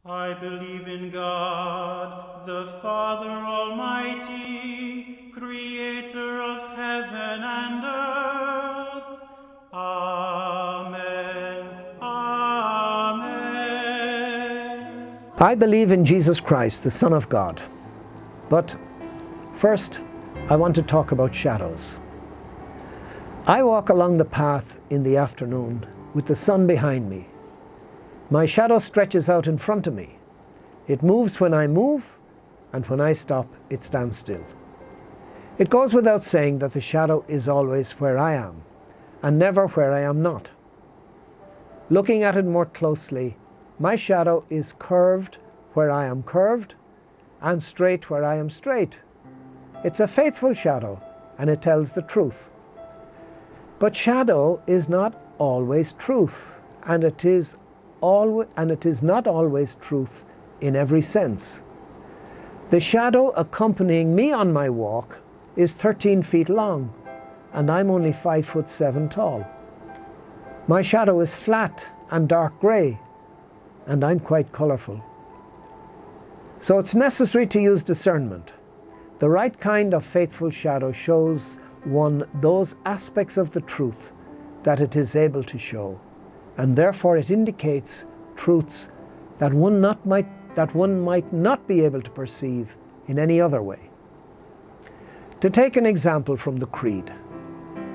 I believe in God, the Father Almighty, creator of heaven and earth. Amen. Amen. I believe in Jesus Christ, the Son of God. But first, I want to talk about shadows. I walk along the path in the afternoon with the sun behind me. My shadow stretches out in front of me. It moves when I move, and when I stop, it stands still. It goes without saying that the shadow is always where I am, and never where I am not. Looking at it more closely, my shadow is curved where I am curved, and straight where I am straight. It's a faithful shadow, and it tells the truth. But shadow is not always truth, and it is not always truth in every sense. The shadow accompanying me on my walk is 13 feet long, and I'm only 5'7" tall. My shadow is flat and dark grey, and I'm quite colourful. So it's necessary to use discernment. The right kind of faithful shadow shows one those aspects of the truth that it is able to show, and therefore it indicates truths that one might not be able to perceive in any other way. To take an example from the Creed,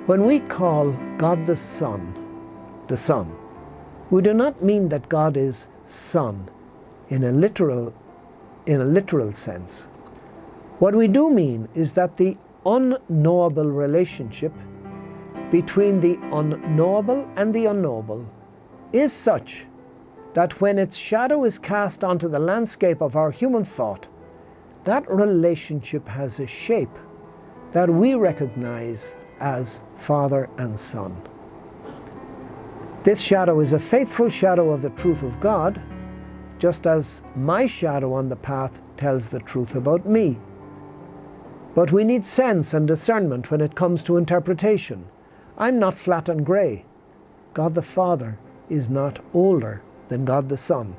when we call God the Son, we do not mean that God is Son in a literal sense. What we do mean is that the unknowable relationship between the unknowable and the unknowable is such that when its shadow is cast onto the landscape of our human thought, that relationship has a shape that we recognize as Father and Son. This shadow is a faithful shadow of the truth of God, just as my shadow on the path tells the truth about me. But we need sense and discernment when it comes to interpretation. I'm not flat and grey. God the Father is not older than God the Son.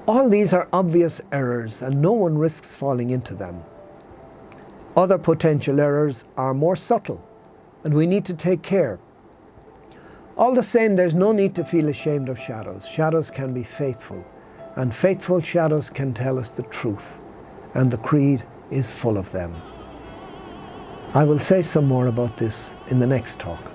All these are obvious errors, and no one risks falling into them. Other potential errors are more subtle, and we need to take care. All the same, there's no need to feel ashamed of shadows. Shadows can be faithful, and faithful shadows can tell us the truth, and the Creed is full of them. I will say some more about this in the next talk.